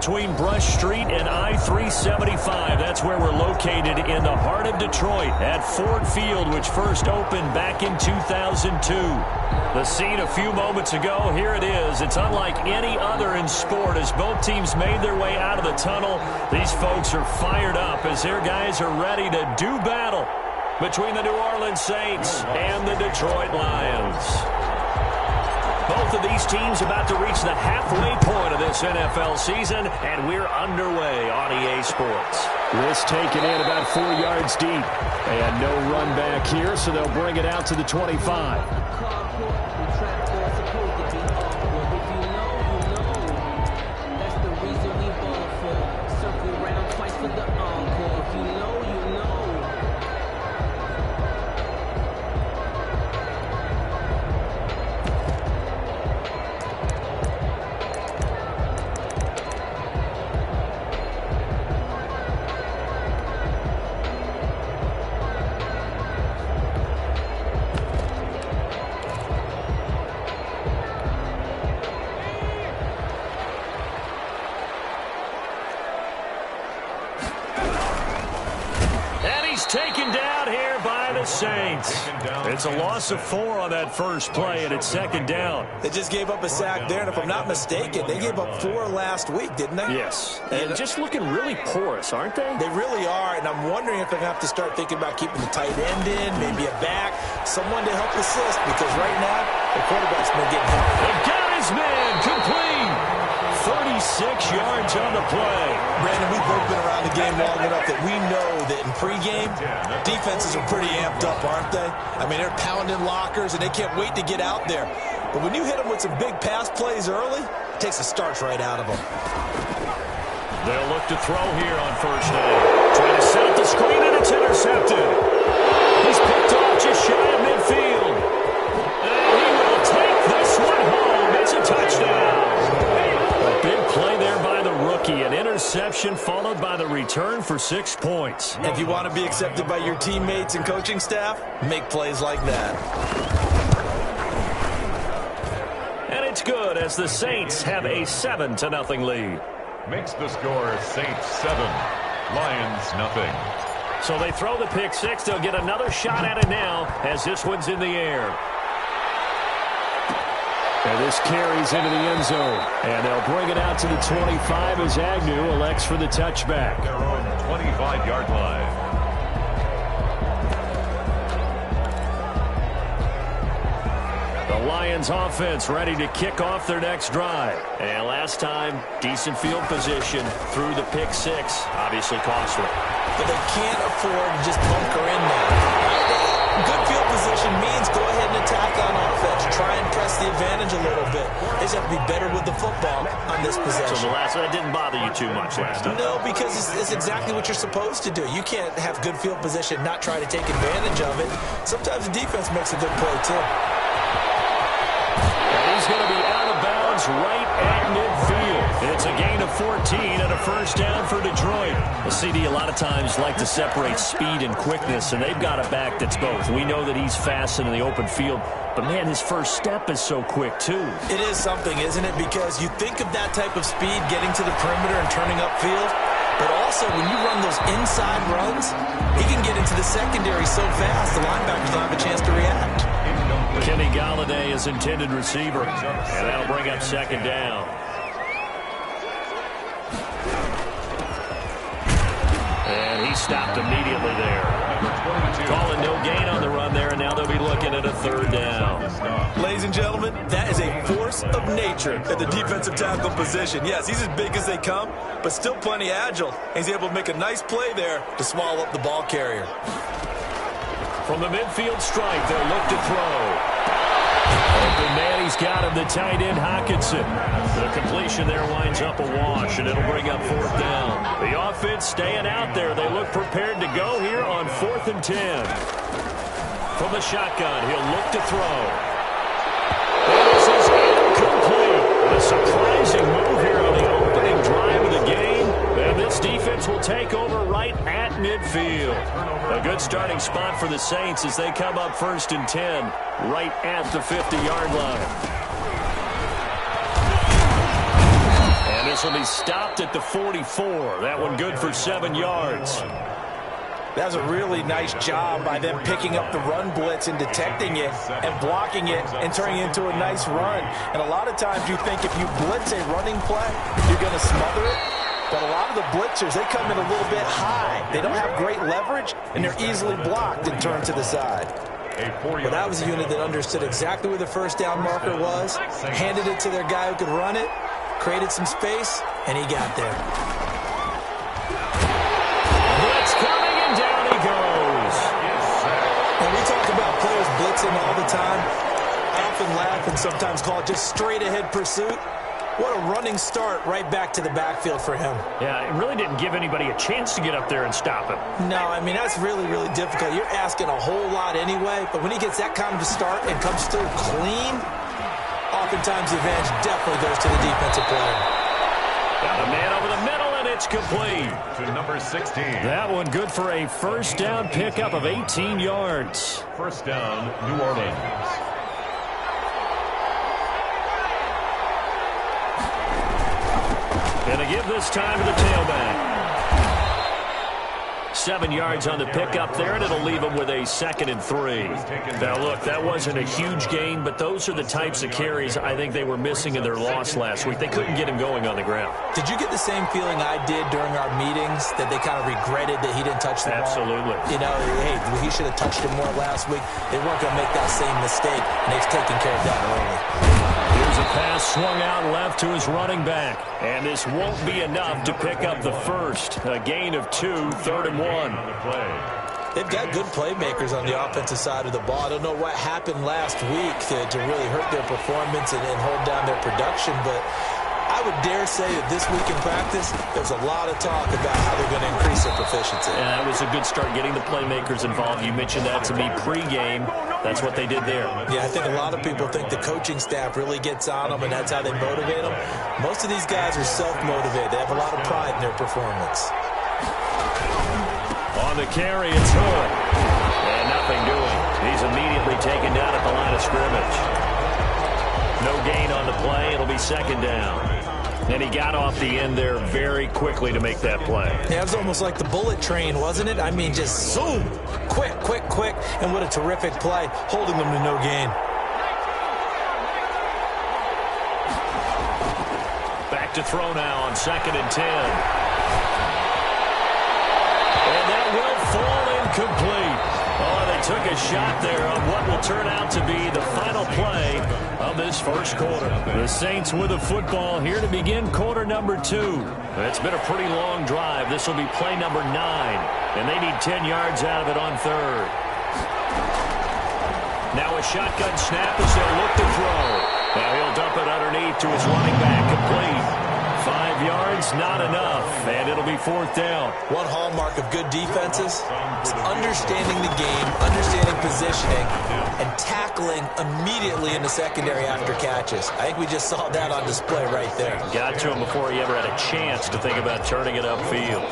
between Brush Street and I-375. That's where we're located in the heart of Detroit at Ford Field, which first opened back in 2002. The scene a few moments ago, here it is. It's unlike any other in sport as both teams made their way out of the tunnel. These folks are fired up as their guys are ready to do battle between the New Orleans Saints and the Detroit Lions. Both of these teams about to reach the halfway point of this NFL season, and we're underway on EA Sports. Risk taken in about 4 yards deep. And no run back here, so they'll bring it out to the 25. Taken down here by the Saints. It's a loss of 4 on that first play, and it's second down. They just gave up a sack there, and if I'm not mistaken, they gave up 4 last week, didn't they? Yes. And just looking really porous, aren't they? They really are, and I'm wondering if they're going to have to start thinking about keeping the tight end in, maybe a back, someone to help assist, because right now, the quarterback's been getting hit. They got his man complete. 36 yards on the play. Brandon, we've both been around the game long enough that we know that in pregame, defenses are pretty amped up, aren't they? I mean, they're pounding lockers, and they can't wait to get out there. But when you hit them with some big pass plays early, it takes the starch right out of them. They'll look to throw here on first down. Trying to set up the screen, and it's intercepted. He's picked off just shy of midfield. And he will take this one home. It's a touchdown. Big play there by the rookie. An interception followed by the return for 6 points. If you want to be accepted by your teammates and coaching staff, make plays like that. And it's good as the Saints have a 7-0 lead. Makes the score Saints 7, Lions nothing. So they throw the pick six. They'll get another shot at it now as this one's in the air. And this carries into the end zone. And they'll bring it out to the 25 as Agnew elects for the touchback. Their own 25-yard line. The Lions offense ready to kick off their next drive. And last time, decent field position through the pick six. Obviously costly. But they can't afford to just bunker in there. Good field position means go ahead and attack on offense. Try and press the advantage a little bit. They just have to be better with the football on this possession. So the last one, that didn't bother you too much last time? No, because it's exactly what you're supposed to do. You can't have good field position, not try to take advantage of it. Sometimes the defense makes a good play, too. And he's going to be out of bounds right at midfield. It's a gain of 14 and a first down for Detroit. The CD a lot of times like to separate speed and quickness, and they've got a back that's both. We know that he's fast in the open field, but, man, his first step is so quick, too. It is something, isn't it? Because you think of that type of speed getting to the perimeter and turning upfield, but also when you run those inside runs, he can get into the secondary so fast the linebackers don't have a chance to react. Kenny Galladay is intended receiver, and that'll bring up second down. And he stopped immediately there. Calling no gain on the run there, and now they'll be looking at a third down. Ladies and gentlemen, that is a force of nature at the defensive tackle position. Yes, he's as big as they come, but still plenty agile. He's able to make a nice play there to swallow up the ball carrier. From the midfield stripe, they'll look to throw. Open man, he's got him, the tight end, Hockenson. The completion there winds up a wash, and it'll bring up fourth down. The offense staying out there. They look prepared to go here on 4th and 10. From the shotgun, he'll look to throw. And this is incomplete. A surprising move here on the opening drive of the game. And this defense will take over right at midfield. A good starting spot for the Saints as they come up 1st and 10 right at the 50-yard line. And this will be stopped at the 44. That one good for 7 yards. That was a really nice job by them picking up the run blitz and detecting it and blocking it and turning it into a nice run. And a lot of times you think if you blitz a running play, you're going to smother it. But a lot of the blitzers, they come in a little bit high. They don't have great leverage, and they're easily blocked and turned to the side. But that was a unit that understood exactly where the first down marker was, handed it to their guy who could run it, created some space, and he got there. Blitz coming, and down he goes. When we talk about players blitzing all the time, I often laugh and sometimes call it just straight-ahead pursuit. What a running start right back to the backfield for him. Yeah, it really didn't give anybody a chance to get up there and stop him. No, I mean, that's really, really difficult. You're asking a whole lot anyway, but when he gets that kind of a start and comes through clean, oftentimes the advantage definitely goes to the defensive player. Got a man over the middle, and it's complete. To number 16. That one good for a first down pickup of 18 yards. First down, New Orleans. Going to give this time to the tailback. 7 yards on the pickup there, and it'll leave him with a 2nd and 3. Now, look, that wasn't a huge gain, but those are the types of carries I think they were missing in their loss last week. They couldn't get him going on the ground. Did you get the same feeling I did during our meetings, that they kind of regretted that he didn't touch the ball? Absolutely. You know, hey, he should have touched it more last week. They weren't going to make that same mistake, and they've taken care of that early. Here's a pass swung out left to his running back. And this won't be enough to pick up the first. A gain of 2, 3rd and 1. They've got good playmakers on the offensive side of the ball. I don't know what happened last week to really hurt their performance and hold down their production, but I would dare say that this week in practice, there's a lot of talk about how they're going to increase their proficiency. And that was a good start, getting the playmakers involved. You mentioned that to me pregame. That's what they did there. Yeah, I think a lot of people think the coaching staff really gets on them, and that's how they motivate them. Most of these guys are self-motivated. They have a lot of pride in their performance. On the carry, it's Hood. And nothing doing. He's immediately taken down at the line of scrimmage. No gain on the play. It'll be 2nd down. And he got off the end there very quickly to make that play. Yeah, it was almost like the bullet train, wasn't it? I mean, just zoom. Quick, quick, quick. And what a terrific play, holding them to no gain. Back to throw now on 2nd and 10. And that will fall incomplete. Oh, they took a shot there on what will turn out to be the final play of this first quarter. The Saints with the football here to begin quarter number 2. It's been a pretty long drive. This will be play number 9, and they need 10 yards out of it on 3rd. Now a shotgun snap as they'll look to throw. Now he'll dump it underneath to his running back, complete. 5 yards, not enough, and it'll be 4th down. One hallmark of good defenses is understanding the game, understanding positioning, and tackling immediately in the secondary after catches. I think we just saw that on display right there. Got to him before he ever had a chance to think about turning it upfield.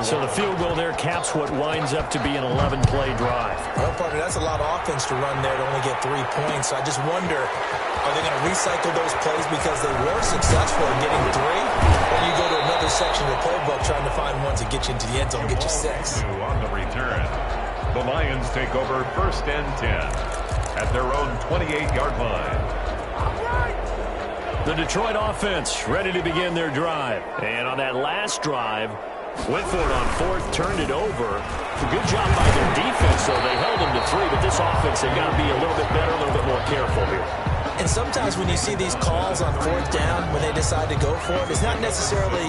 So the field goal there caps what winds up to be an 11-play drive. Well, partner, that's a lot of offense to run there to only get 3 points. So I just wonder, are they going to recycle those plays because they were successful in getting 3? Or you go to another section of the playbook trying to find ones that get you into the end zone, get you 6. On the return, the Lions take over 1st and 10 at their own 28-yard line. The Detroit offense ready to begin their drive. And on that last drive, went for it on 4th, turned it over. Good job by their defense, though. They held them to 3, but this offense, they've got to be a little bit better, a little bit more careful here. And sometimes when you see these calls on 4th down, when they decide to go for it, it's not necessarily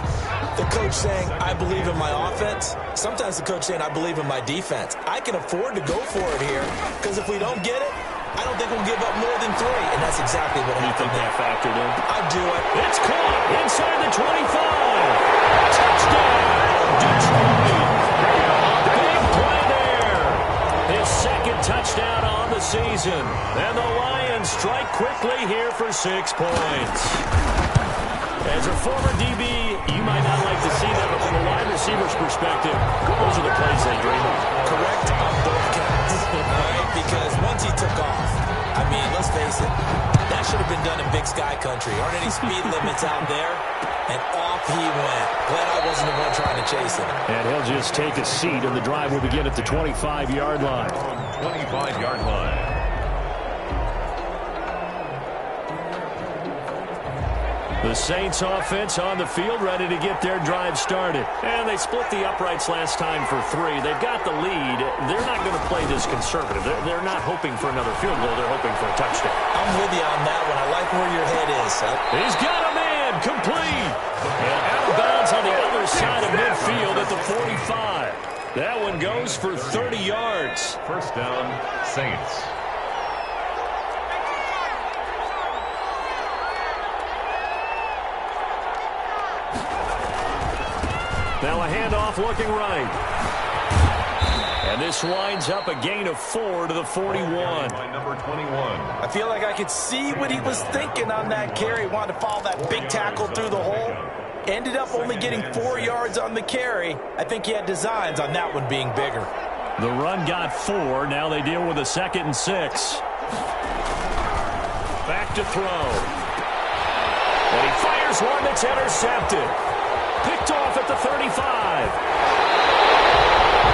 the coach saying, I believe in my offense. Sometimes the coach saying, I believe in my defense. I can afford to go for it here, because if we don't get it, I don't think we'll give up more than 3. And that's exactly what happened there. You think that factored in? I do it. It's caught inside the 25. Touchdown, Detroit. Big play there. His 2nd touchdown on the season. And the Lions strike quickly here for 6 points. As a former DB, you might not like to see that, but from a wide receiver's perspective, those are the plays they dream of. Correct on both counts. All right, because once he took off, I mean, let's face it, that should have been done in Big Sky Country. Aren't any speed limits out there? And off he went. Glad I wasn't the one trying to chase him. And he'll just take a seat, and the drive will begin at the 25-yard line. 25-yard line. The Saints offense on the field, ready to get their drive started. And they split the uprights last time for 3. They've got the lead. They're not going to play this conservative. They're not hoping for another field goal. They're hoping for a touchdown. I'm with you on that one. I like where your head is. He's got a man. Complete. And out of bounds on the other side of midfield at the 45. That one goes for 30 yards. First down, Saints. Now a handoff looking right. And this winds up a gain of 4 to the 41. By number 21. I feel like I could see what he was thinking on that carry. Wanted to follow that big tackle through the hole. Ended up only getting 4 yards on the carry. I think he had designs on that one being bigger. The run got 4. Now they deal with a 2nd and 6. Back to throw. And he fires one that's intercepted. Picked off at the 35.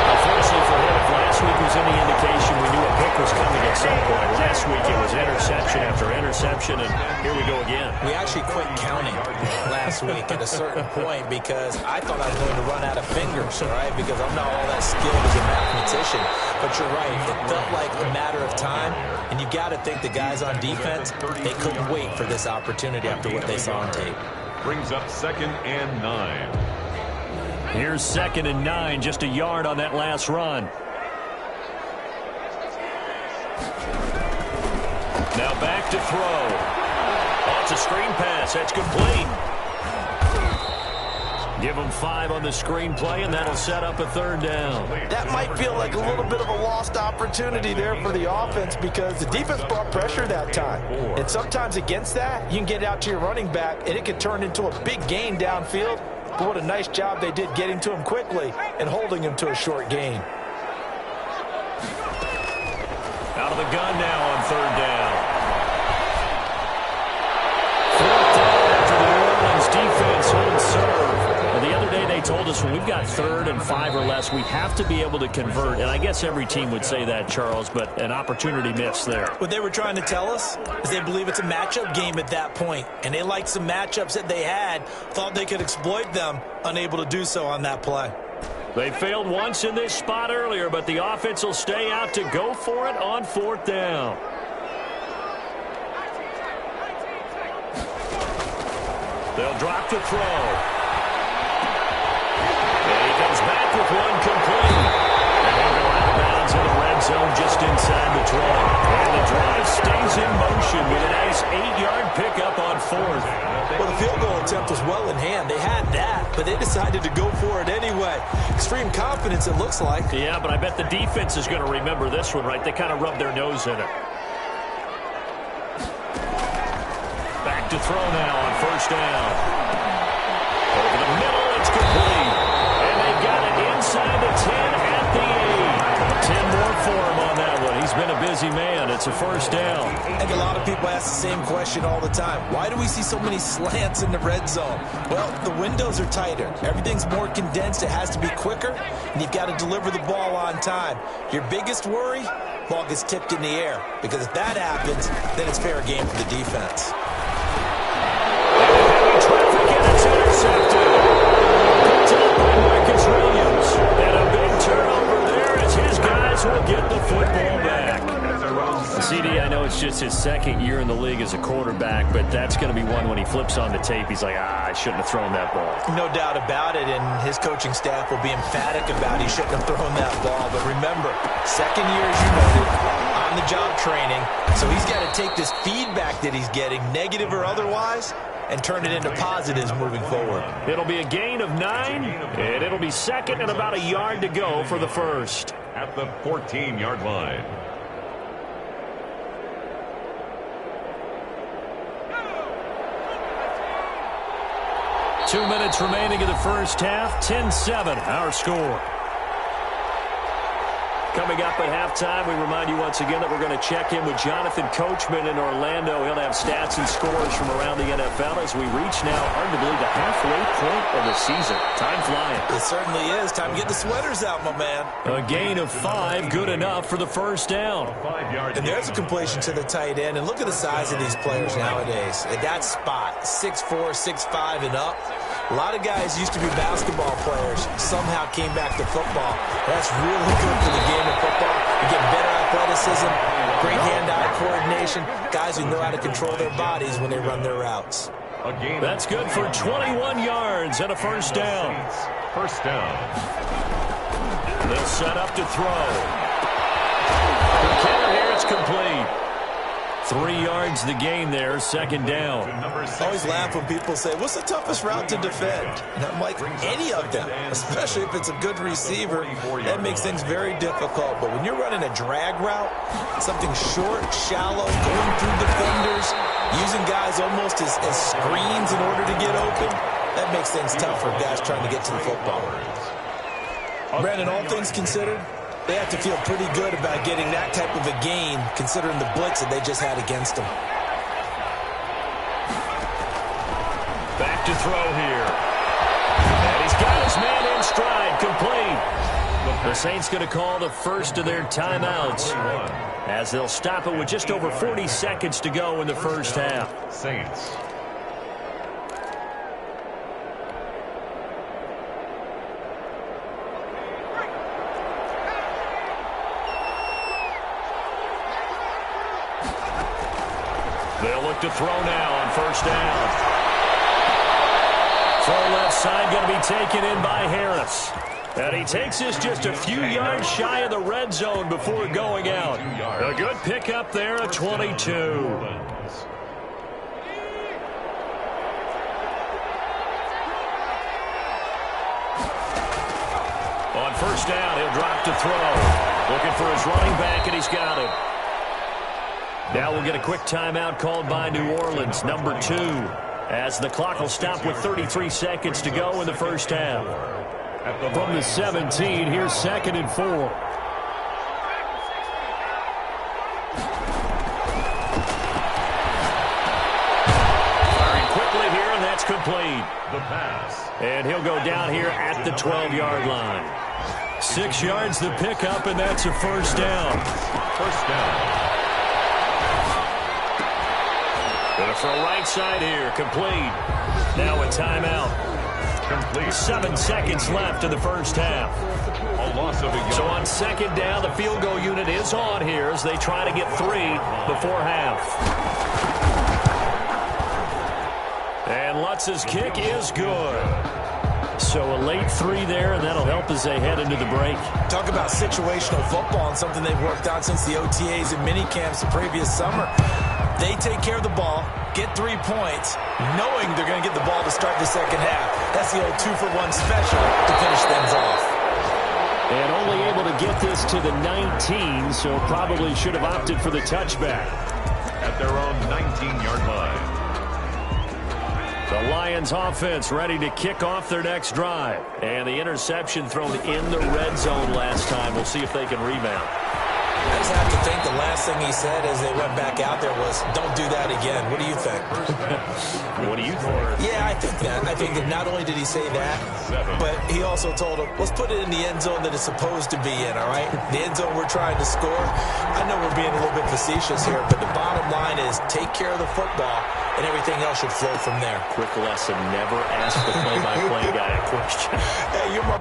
Unfortunately for him, if last week was any indication, we knew a pick was coming at some point. Last week it was interception after interception, and here we go again. We actually quit counting last week at a certain point because I thought I was going to run out of fingers, all right, because I'm not all that skilled as a mathematician. But you're right. It felt like a matter of time, and you got to think the guys on defense, they couldn't wait for this opportunity after what they saw on tape. Brings up 2nd and 9. Here's 2nd and 9, just a yard on that last run. Now back to throw. Oh, it's a screen pass. That's complete. Give them 5 on the screen play, and that'll set up a 3rd down. That might feel like a little bit of a lost opportunity there for the offense because the defense brought pressure that time. And sometimes against that, you can get out to your running back, and it can turn into a big gain downfield. But what a nice job they did getting to him quickly and holding him to a short gain. Out of the gun now on 3rd down. 4th down after the New Orleans defense holds serve. The other day they told us when we've got 3rd and 5 or less, we have to be able to convert. And I guess every team would say that, Charles, but an opportunity missed there. What they were trying to tell us is they believe it's a matchup game at that point. And they liked some matchups that they had, thought they could exploit them, unable to do so on that play. They failed once in this spot earlier, but the offense will stay out to go for it on 4th down. They'll drop to throw. Comes back with one complete. And they'll go out of bounds in the red zone just inside the 20. And the drive stays in motion with a nice 8-yard pickup on 4th. Well, the field goal attempt was well in hand. They had that, but they decided to go for it anyway. Extreme confidence, it looks like. Yeah, but I bet the defense is going to remember this one, right? They kind of rubbed their nose in it. Back to throw now on 1st down. Over the middle, it's complete. Got it inside the 10 at the 8. 10 more for him on that one. He's been a busy man. It's a 1st down. I think a lot of people ask the same question all the time. Why do we see so many slants in the red zone? Well, the windows are tighter. Everything's more condensed. It has to be quicker, and you've got to deliver the ball on time. Your biggest worry? Ball gets tipped in the air, because if that happens, then it's fair game for the defense. Heavy traffic, and it's intercepted. And a big turnover there as his guys will get the football back. CD, I know it's just his 2nd year in the league as a quarterback, but that's going to be one when he flips on the tape, he's like, I shouldn't have thrown that ball. No doubt about it, and his coaching staff will be emphatic about he shouldn't have thrown that ball. But remember, 2nd year, as you noted, on-the-job training, so he's got to take this feedback that he's getting, negative or otherwise, and turn it into positives moving forward. It'll be a gain of 9, and it'll be 2nd and about a yard to go for the 1st. At the 14-yard line. Two minutes remaining in the 1st half. 10-7, our score. Coming up at halftime, we remind you once again that we're going to check in with Jonathan Coachman in Orlando. He'll have stats and scores from around the NFL as we reach now, arguably, the halfway point of the season. Time flying. It certainly is. Time to get the sweaters out, my man. A gain of 5, good enough for the first down. And there's a completion to the tight end. And look at the size of these players nowadays. At that spot, 6'4", 6'5", and up. A lot of guys used to be basketball players, somehow came back to football. That's really good for the game of football. You get better athleticism, great hand-eye coordination, guys who know how to control their bodies when they run their routes. That's good for 21 yards and a first down. First down. They'll set up to throw. The counter here, it's complete. 3 yards the gain there, second down. I always laugh when people say, what's the toughest route to defend? And I'm like, any of them, especially if it's a good receiver. That makes things very difficult. But when you're running a drag route, something short, shallow, going through defenders, using guys almost as screens in order to get open, that makes things tough for guys trying to get to the football. Brandon, all things considered, they have to feel pretty good about getting that type of a gain, considering the blitz that they just had against them. Back to throw here. And he's got his man in stride, complete. The Saints going to call the first of their timeouts as they'll stop it with just over 40 seconds to go in the first half. Saints. They'll look to throw now on first down. Throw left side going to be taken in by Harris. And he takes this just a few yards shy of the red zone before going out. A good pickup there at 22. On first down, he'll drop to throw. Looking for his running back, and he's got him. Now we'll get a quick timeout called by New Orleans, number 2, as the clock will stop with 33 seconds to go in the first half. From the 17, here's 2nd and 4. Firing quickly here, and that's complete. The pass. And he'll go down here at the 12-yard line. 6 yards the pickup, and that's a first down. First down. Going to throw right side here, complete. Now a timeout. Complete. 7 seconds left in the first half. A loss of a yard. So on second down, the field goal unit is on here as they try to get 3 before half. And Lutz's kick is good. So a late 3 there, and that'll help as they head into the break. Talk about situational football and something they've worked on since the OTAs and mini camps the previous summer. They take care of the ball, get 3 points, knowing they're going to get the ball to start the second half. That's the old 2-for-1 special to finish things off. And only able to get this to the 19, so probably should have opted for the touchback. At their own 19-yard line. The Lions offense ready to kick off their next drive. And the interception thrown in the red zone last time. We'll see if they can rebound. I just have to think the last thing he said as they went back out there was, don't do that again. What do you think? What do you think? Yeah, I think that. I think that not only did he say that, but he also told him, let's put it in the end zone that it's supposed to be in, all right? The end zone we're trying to score. I know we're being a little bit facetious here, but the bottom line is take care of the football, and everything else should flow from there. Quick lesson, never ask the play-by-play guy a question. Hey, you're my...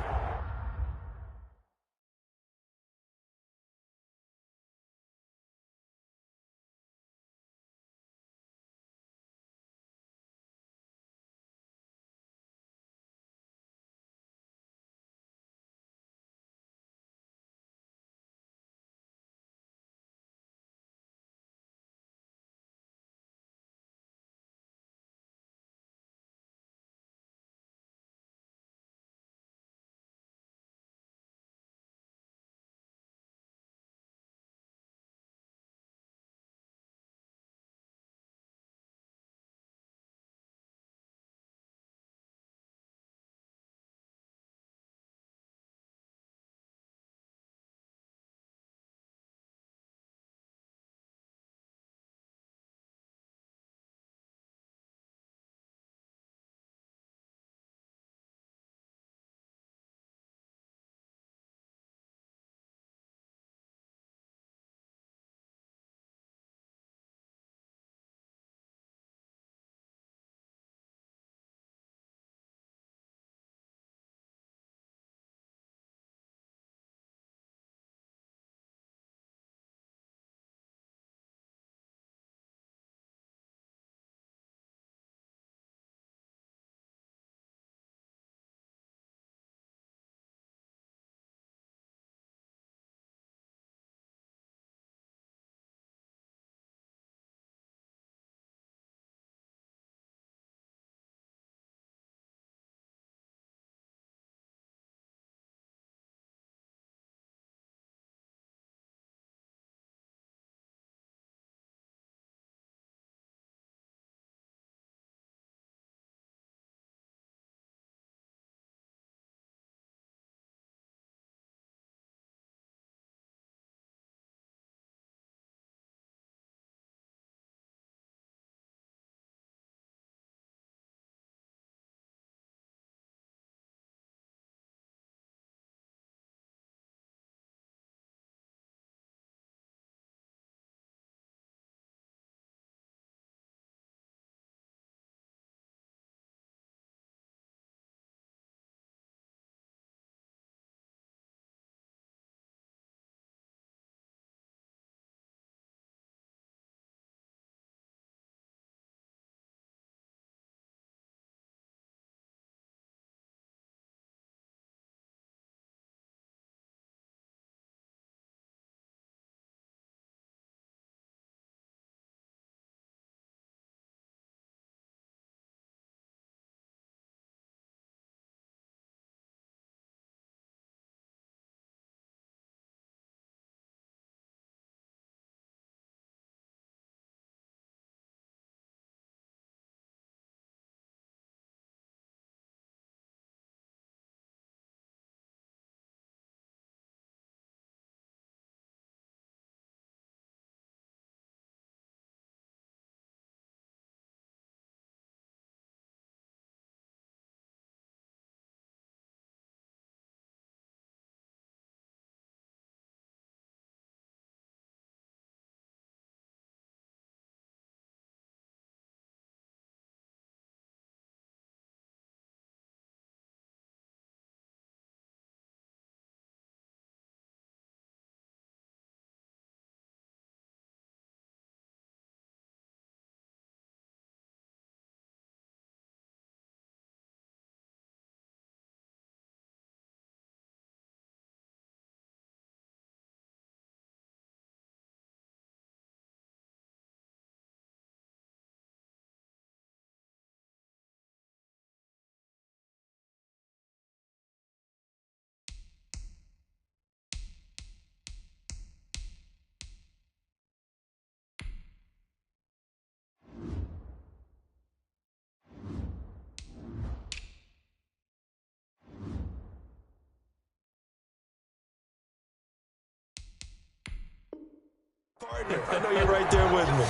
I know you're right there with me.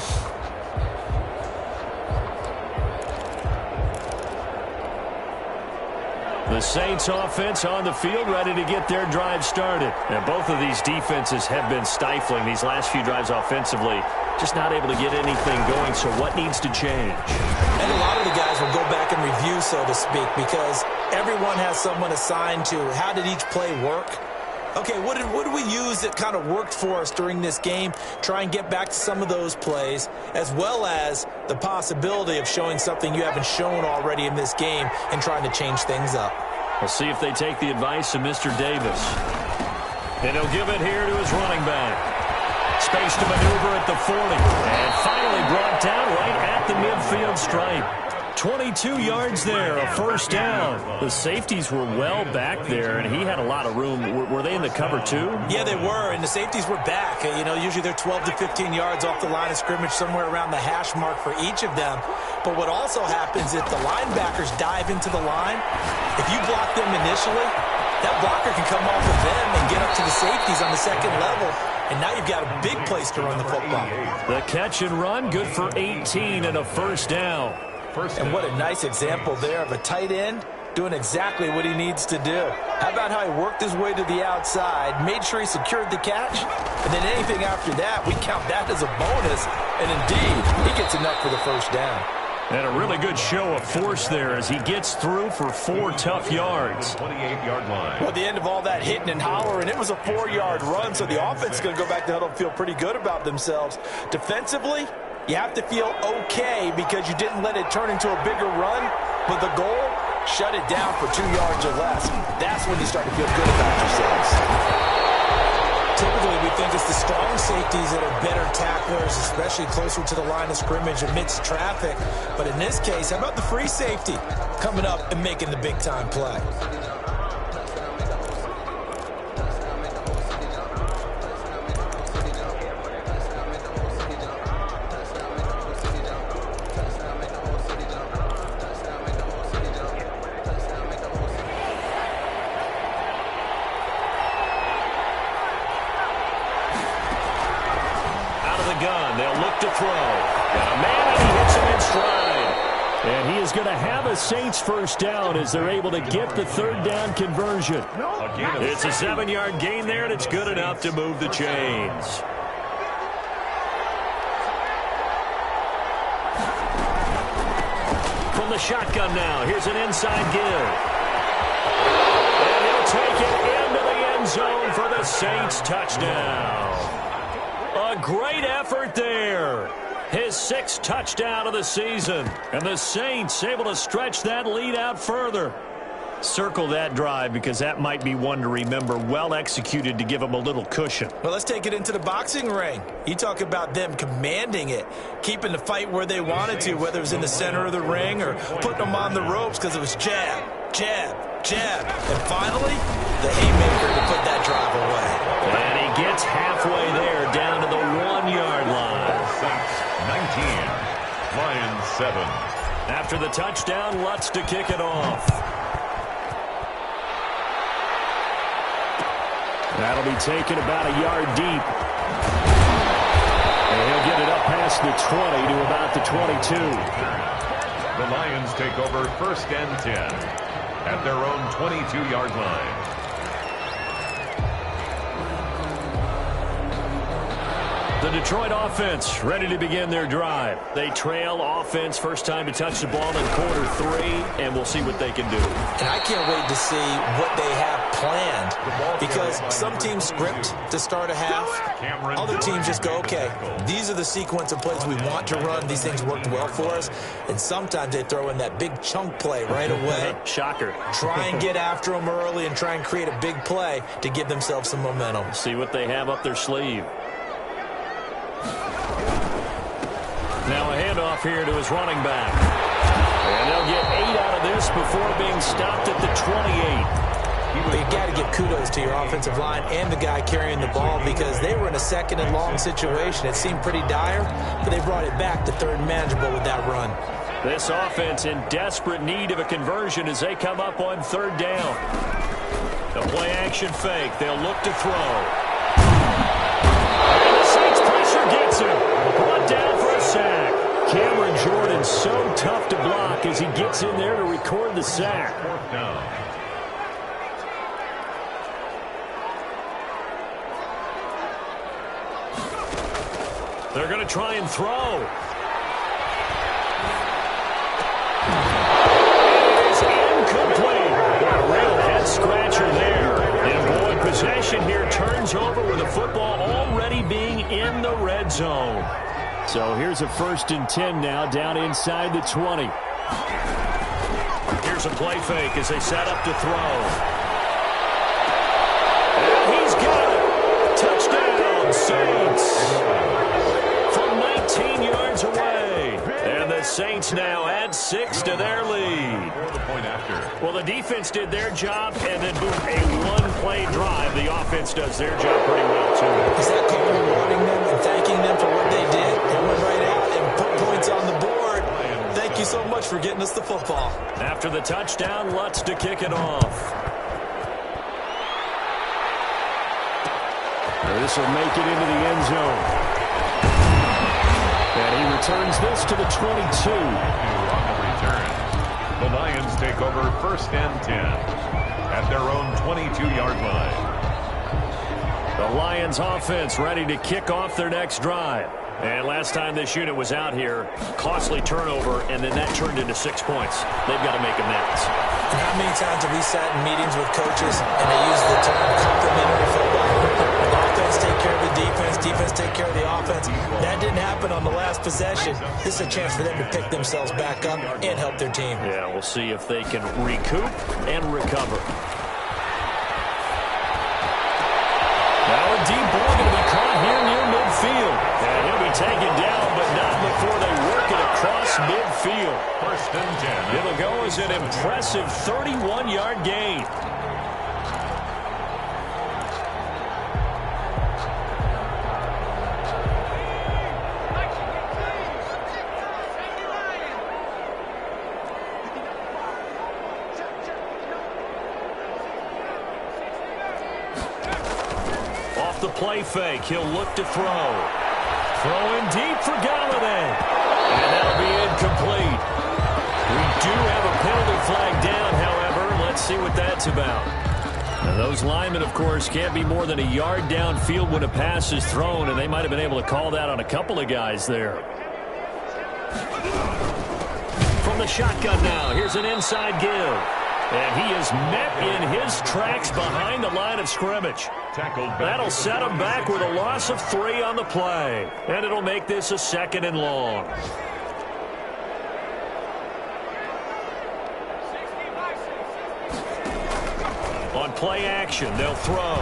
The Saints offense on the field, ready to get their drive started. And both of these defenses have been stifling these last few drives offensively. Just not able to get anything going, so what needs to change? And a lot of the guys will go back and review, so to speak, because everyone has someone assigned to how did each play work. Okay, what did we use that kind of worked for us during this game? Try and get back to some of those plays, as well as the possibility of showing something you haven't shown already in this game and trying to change things up. We'll see if they take the advice of Mr. Davis. And he'll give it here to his running back. Space to maneuver at the 40. And finally brought down right at the midfield stripe. 22 yards there, a first down. The safeties were well back there, and he had a lot of room. Were they in the cover too? Yeah, they were, and the safeties were back. You know, usually they're 12 to 15 yards off the line of scrimmage, somewhere around the hash mark for each of them. But what also happens if the linebackers dive into the line, if you block them initially, that blocker can come off of them and get up to the safeties on the second level. And now you've got a big place to run the football. The catch and run, good for 18 and a first down. And what a nice example there of a tight end doing exactly what he needs to do. How about how he worked his way to the outside, made sure he secured the catch, and then anything after that, we count that as a bonus. And indeed, he gets enough for the first down. And a really good show of force there as he gets through for 4 tough yards. 28-yard line. Well, at the end of all that hitting and hollering, it was a 4-yard run, so the offense is going to go back to huddle and feel pretty good about themselves. Defensively, you have to feel okay because you didn't let it turn into a bigger run, but the goal, shut it down for 2 yards or less. That's when you start to feel good about yourselves. Typically, we think it's the strong safeties that are better tacklers, especially closer to the line of scrimmage amidst traffic. But in this case, how about the free safety coming up and making the big-time play? Saints first down as they're able to get the third down conversion. It's a 7-yard gain there, and it's good enough to move the chains. From the shotgun now, here's an inside give. And he'll take it into the end zone for the Saints touchdown. A great effort there. His 6th touchdown of the season. And the Saints able to stretch that lead out further. Circle that drive because that might be one to remember. Well executed to give them a little cushion. Well, let's take it into the boxing ring. You talk about them commanding it, keeping the fight where they wanted to, whether it was in the center of the ring or putting them on the ropes because it was jab, jab, jab. And finally, the haymaker to put that drive away. And he gets halfway there down to the 1-yard line. Saints 19, Lions 7. After the touchdown, Lutz to kick it off. That'll be taken about a yard deep. And he'll get it up past the 20 to about the 22. The Lions take over 1st and 10 at their own 22-yard line. The Detroit offense ready to begin their drive. They trail offense, first time to touch the ball in quarter 3, and we'll see what they can do. And I can't wait to see what they have planned because some teams script to start a half. Other teams just go, okay, these are the sequence of plays we want to run. These things worked well for us. And sometimes they throw in that big chunk play right away. Shocker. Try and get after them early and try and create a big play to give themselves some momentum. See what they have up their sleeve. Now a handoff here to his running back. And they'll get 8 out of this before being stopped at the 28. But you got to give kudos to your offensive line and the guy carrying the ball because they were in a 2nd and long situation. It seemed pretty dire, but they brought it back to 3rd and manageable with that run. This offense in desperate need of a conversion as they come up on 3rd down. The play action fake. They'll look to throw. And the Saints pressure Rusher gets him. Brought down for a sack. Cameron Jordan so tough to block as he gets in there to record the sack. Fourth down. They're going to try and throw. It is incomplete. A real head-scratcher there. And boy, possession here turns over with the football already being in the red zone. So here's a 1st and 10 now, down inside the 20. Here's a play fake as they set up to throw. And he's got it. Touchdown, Saints. From 19 yards away. And the Saints now add 6 to their lead. The point after. Well, the defense did their job, and then boom, a one-play drive. The offense does their job pretty well, too. Is that called rewarding them and thanking them for what they did? They went right out and put points on the board. Thank you so much for getting us the football. After the touchdown, Lutz to kick it off. This will make it into the end zone. And he returns this to the 22. On the return, the Lions take over 1st and 10 at their own 22-yard line. The Lions offense ready to kick off their next drive. And last time this unit was out here, costly turnover, and then that turned into 6 points. They've got to make amends. And how many times have we sat in meetings with coaches and they use the term complementary football? Offense take care of the defense, defense take care of the offense. That didn't happen on the last possession. This is a chance for them to pick themselves back up and help their team. Yeah, we'll see if they can recoup and recover. Now a deep ball going to be caught here near midfield. And he'll be taken down, but not before they work it across midfield. 1st and 10. It'll go as an impressive 31-yard gain. Off the play fake, he'll look to throw. Throwing deep for Galladay. And that'll be incomplete. We do have a penalty flag down, however. Let's see what that's about. Now, those linemen, of course, can't be more than a yard downfield when a pass is thrown, and they might have been able to call that on a couple of guys there. From the shotgun now, here's an inside give. And he is met in his tracks behind the line of scrimmage. That'll set him back with a loss of 3 on the play. And it'll make this a 2nd and long. On play action, they'll throw.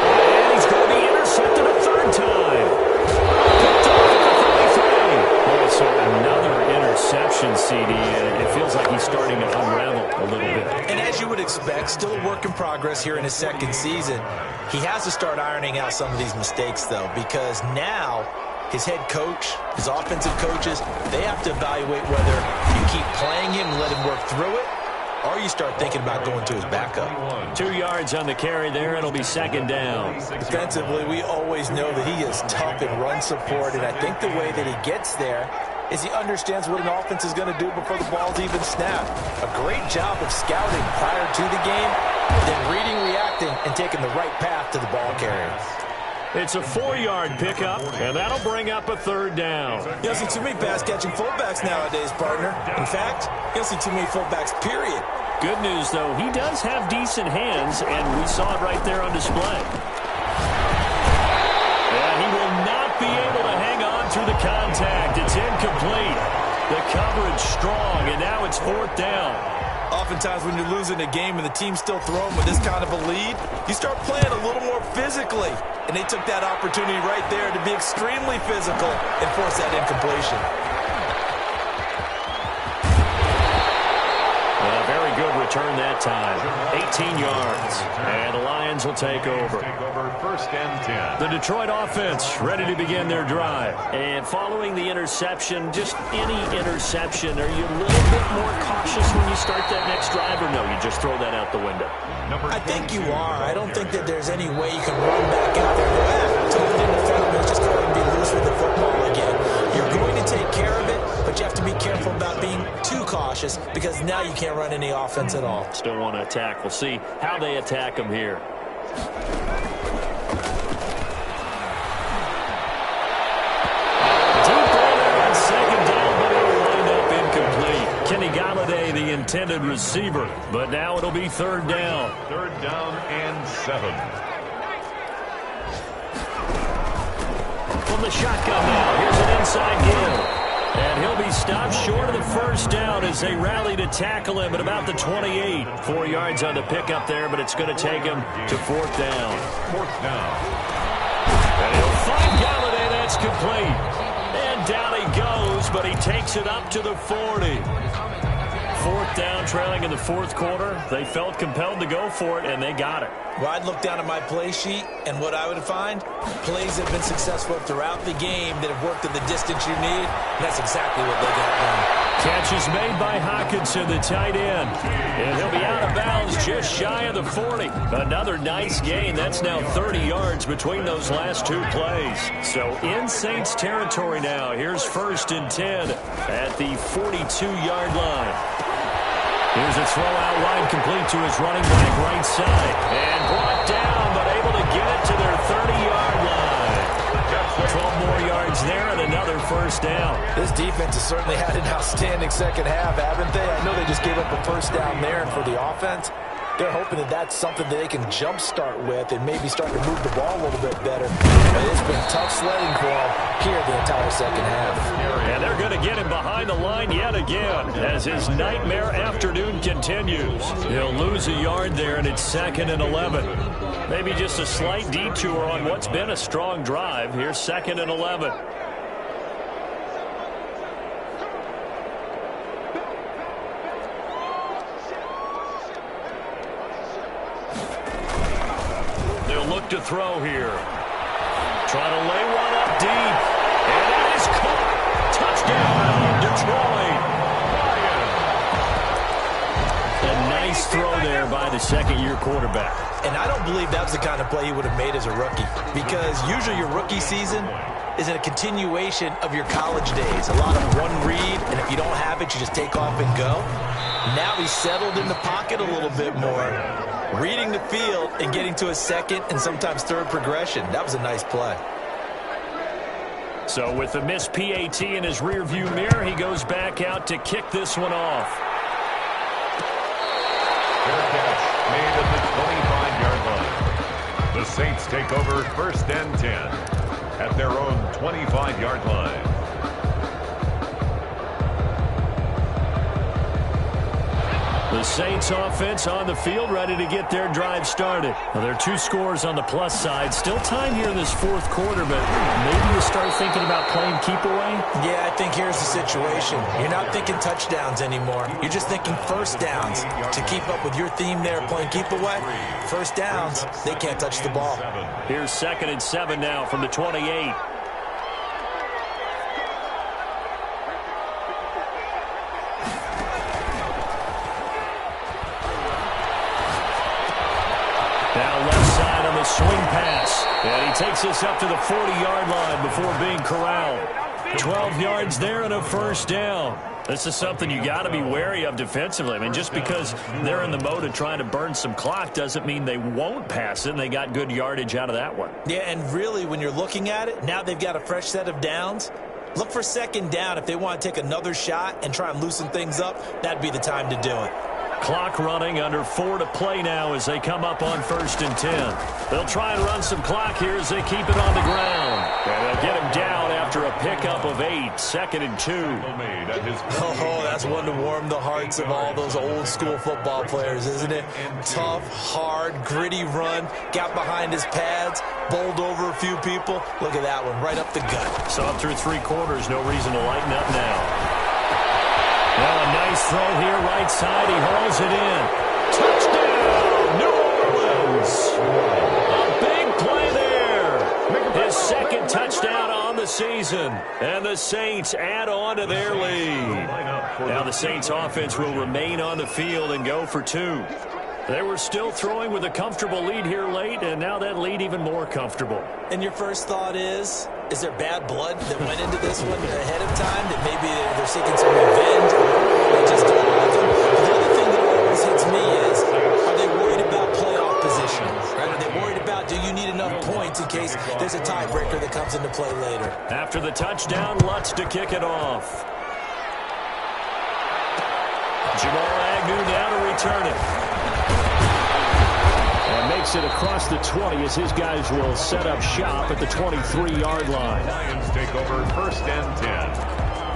And he's going to be intercepted a 3rd time. Picked off at the 33. Oh, so another interception, CD, and it feels like he's starting to unravel a little bit. And as you would expect, still a work in progress here in his 2nd season. He has to start ironing out some of these mistakes, though, because now his head coach, his offensive coaches, they have to evaluate whether you keep playing him and let him work through it, or you start thinking about going to his backup. 2 yards on the carry there. It'll be 2nd down. Defensively, we always know that he is tough in run support, and I think the way that he gets there is he understands what an offense is going to do before the ball's even snapped. A great job of scouting prior to the game, then reading, reacting, and taking the right path to the ball carrier. It's a 4-yard pickup, and that'll bring up a 3rd down. You don't see too many pass-catching fullbacks nowadays, partner. In fact, you don't see too many fullbacks, period. Good news, though, he does have decent hands, and we saw it right there on display. And he will not be able to hang on through the contact. It's incomplete. The coverage strong, and now it's 4th down. Oftentimes when you're losing a game and the team's still throwing with this kind of a lead, you start playing a little more physically. And they took that opportunity right there to be extremely physical and force that incompletion. Very good return that time. 18 yards. And the Lions will take over. First and 10. The Detroit offense ready to begin their drive. And following the interception, just any interception, are you a little bit more cautious when you start that next drive, or no, you just throw that out the window? I think you are. I don't think that there's any way you can run back out there and go, told him to defend him, just go ahead and be loose with the football again. You're going to take care of it, but you have to be careful about being too cautious because now you can't run any offense at all. Still want to attack. We'll see how they attack them here. Kenny Galladay, the intended receiver, but now it'll be third down. Third down and 7. From the shotgun now, here's an inside give. And he'll be stopped short of the first down as they rally to tackle him at about the 28. 4 yards on the pickup there, but it's going to take him to fourth down. Fourth down. And he'll find Galladay. That's complete. And down he goes, but he takes it up to the 40. Fourth down, trailing in the fourth quarter. They felt compelled to go for it, and they got it. Well, I'd look down at my play sheet, and what I would find, plays that have been successful throughout the game that have worked in the distance you need. That's exactly what they got done. Catch is made by Hockenson, the tight end. And he'll be out of bounds just shy of the 40. Another nice gain. That's now 30 yards between those last two plays. So in Saints territory now. Here's first and 10 at the 42-yard line. Here's a throw out wide, complete to his running back right side. And brought down, but able to get it to their 30-yard line. 12 more yards there and another first down. This defense has certainly had an outstanding second half, haven't they? I know they just gave up a first down there, and for the offense, they're hoping that that's something that they can jumpstart with and maybe start to move the ball a little bit better. But it's been tough sledding for them here the entire second half. And they're going to get him behind the line yet again as his nightmare afternoon continues. He'll lose a yard there, and it's 2nd and 11. Maybe just a slight detour on what's been a strong drive. Here's 2nd and 11. Look to throw here. Trying to lay one up deep. And that is caught. Touchdown, Detroit. A nice throw there by the second-year quarterback. And I don't believe that was the kind of play he would have made as a rookie, because usually your rookie season is a continuation of your college days. A lot of one read, and if you don't have it, you just take off and go. Now he's settled in the pocket a little bit more, reading the field and getting to a second and sometimes third progression. That was a nice play. So with the missed PAT in his rearview mirror, he goes back out to kick this one off. Fair catch made at the 25-yard line. The Saints take over first and 10 at their own 25-yard line. The Saints offense on the field, ready to get their drive started. Well, there are 2 scores on the plus side. Still time here in this fourth quarter, but maybe you start thinking about playing keep away? Yeah, I think here's the situation. You're not thinking touchdowns anymore. You're just thinking first downs. To keep up with your theme there, playing keep away, first downs, they can't touch the ball. Here's 2nd and 7 now from the 28. Now left side on the swing pass. And he takes us up to the 40-yard line before being corralled. 12 yards there and a first down. This is something you got to be wary of defensively. I mean, just because they're in the mode of trying to burn some clock doesn't mean they won't pass it, and they got good yardage out of that one. Yeah, and really, when you're looking at it, now they've got a fresh set of downs. Look for second down. If they want to take another shot and try and loosen things up, that'd be the time to do it. Clock running, under 4 to play now as they come up on 1st and 10. They'll try and run some clock here as they keep it on the ground. And they'll get him down after a pickup of 8, 2nd and 2. Oh, that's one to warm the hearts of all those old school football players, isn't it? Tough, hard, gritty run, got behind his pads, bowled over a few people. Look at that one, right up the gut. So up through 3 quarters, no reason to lighten up now. Well, a nice throw here, right side. He hauls it in. Touchdown, New Orleans. A big play there. His second touchdown on the season. And the Saints add on to their lead. Now the Saints offense will remain on the field and go for two. They were still throwing with a comfortable lead here late, and now that lead even more comfortable. And your first thought is there bad blood that went into this one ahead of time, that maybe they're seeking some revenge, or they just don't like them? But the other thing that always hits me is, are they worried about playoff position? Right? Are they worried about, do you need enough points in case there's a tiebreaker that comes into play later? After the touchdown, Lutz to kick it off. Jamal Agnew now to return it. And makes it across the 20 as his guys will set up shop at the 23-yard line. Lions take over first and 10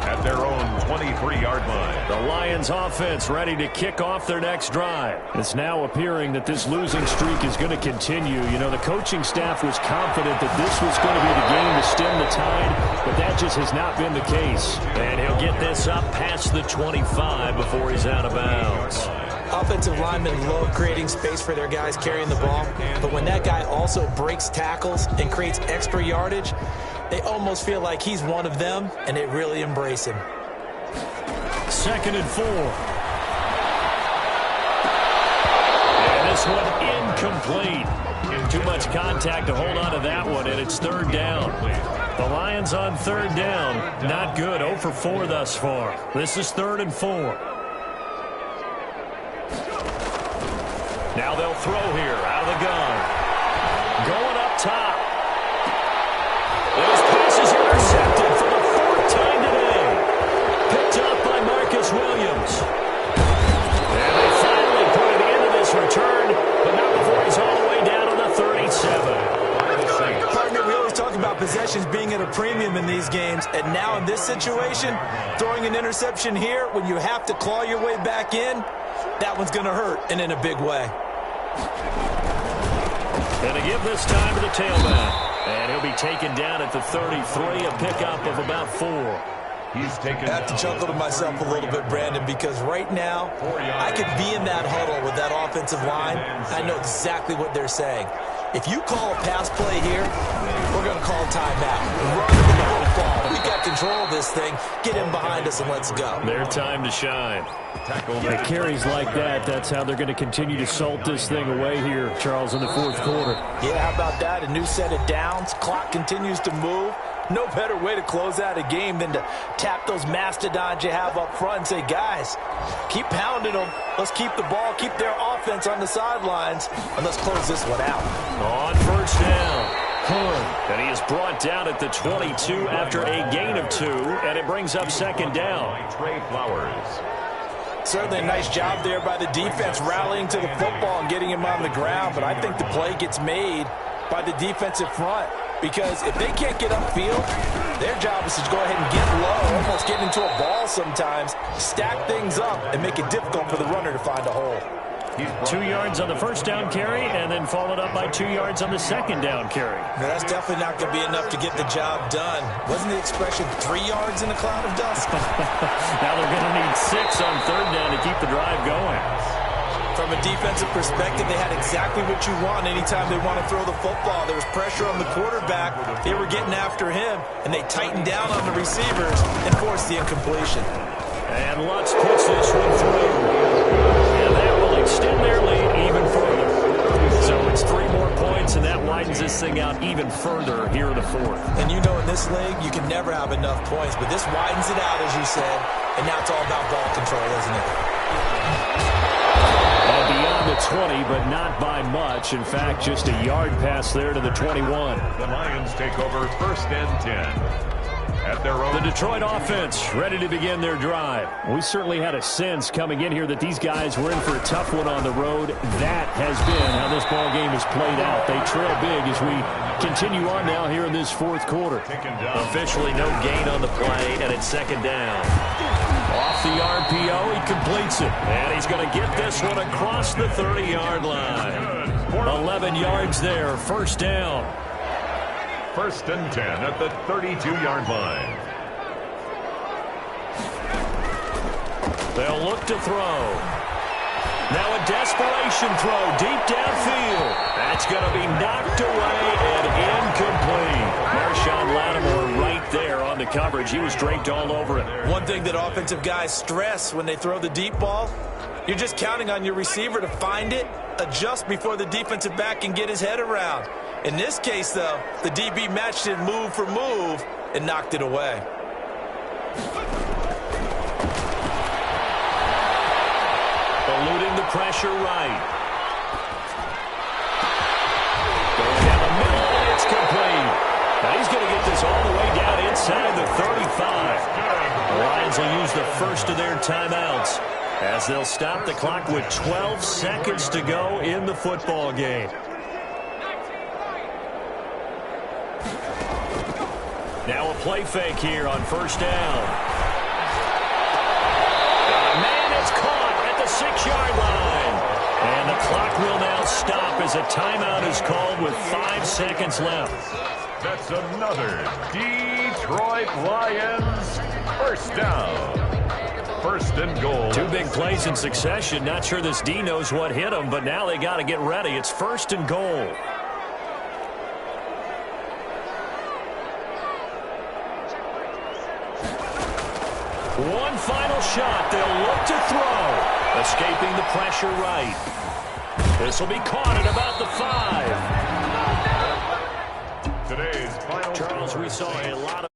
at their own 23-yard line. The Lions offense ready to kick off their next drive. It's now appearing that this losing streak is going to continue. You know, the coaching staff was confident that this was going to be the game to stem the tide, but that just has not been the case. And he'll get this up past the 25 before he's out of bounds. Offensive linemen love creating space for their guys carrying the ball, but when that guy also breaks tackles and creates extra yardage, they almost feel like he's one of them, and they really embrace him. 2nd and 4. And this one incomplete. Too much contact to hold on to that one, and it's 3rd down. The Lions on 3rd down. Not good. 0 for 4 thus far. This is 3rd and 4. Now they'll throw here out of the gun. Going up top. And his pass is intercepted for the 4th time today. Picked up by Marcus Williams. And they finally put it into this return, but not before he's all the way down on the 37. Partner, we always talk about possessions being at a premium in these games, and now in this situation, throwing an interception here when you have to claw your way back in, that one's going to hurt, and in a big way. And to give this time to the tailback. And he'll be taken down at the 33, a pickup of about 4. He's taken. I have to chuckle to myself a little bit, Brandon, because right now, I could be in that huddle with that offensive line. I know exactly what they're saying. If you call a pass play here, we're going to call timeout. Run the football. We got control of this thing. Get him behind us and let's go. Their time to shine. The carries like that, that's how they're going to continue to salt this thing away here, Charles, in the 4th quarter. Yeah, how about that? A new set of downs. Clock continues to move. No better way to close out a game than to tap those mastodons you have up front and say, guys, keep pounding them. Let's keep the ball, keep their offense on the sidelines, and let's close this one out. On 1st down. And he is brought down at the 22 after a gain of 2, and it brings up 2nd down. Trey Flowers. Certainly a nice job there by the defense rallying to the football and getting him on the ground, but I think the play gets made by the defensive front, because if they can't get upfield, their job is to go ahead and get low, almost get into a ball sometimes, stack things up, and make it difficult for the runner to find a hole. 2 yards on the 1st down carry, and then followed up by 2 yards on the 2nd down carry. Now, that's definitely not going to be enough to get the job done. Wasn't the expression 3 yards in a cloud of dust? Now they're going to need 6 on 3rd down to keep the drive going. From a defensive perspective, they had exactly what you want anytime they want to throw the football. There was pressure on the quarterback. They were getting after him, and they tightened down on the receivers and forced the incompletion. And Lutz puts this one through. And that will extend their lead even further. So it's 3 more points, and that widens this thing out even further here in the 4th. And you know in this league, you can never have enough points, but this widens it out, as you said, and now it's all about ball control, isn't it? Beyond the 20, but not by much. In fact, just a yard pass there to the 21. The Lions take over 1st and 10. At their own. The Detroit offense ready to begin their drive. We certainly had a sense coming in here that these guys were in for a tough one on the road. That has been how this ball game has played out. They trail big as we continue on now here in this 4th quarter. Officially no gain on the play, and it's 2nd down. Off the RPO, he completes it. And he's going to get this one across the 30-yard line. 11 yards there, 1st down. 1st and 10 at the 32-yard line. They'll look to throw. Now a desperation throw deep downfield. That's going to be knocked away and incomplete. Marshawn Lattimore right there on the coverage. He was draped all over it. One thing that offensive guys stress when they throw the deep ball, you're just counting on your receiver to find it, adjust before the defensive back can get his head around. In this case, though, the DB matched it move for move and knocked it away. Eluding the pressure right. Going down the middle, and it's complete. Now he's going to get this all the way down inside the 35. The Lions will use the first of their timeouts as they'll stop the clock with 12 seconds to go in the football game. Now a play fake here on first down. Man, it's caught at the 6-yard line. And the clock will now stop as a timeout is called with 5 seconds left. That's another Detroit Lions first down. First and goal. 2 big plays in succession. Not sure this D knows what hit him, but now they got to get ready. It's first and goal. One final shot. They'll look to throw. Escaping the pressure right. This will be caught at about the 5. Today's final. Charles, we saw a lot of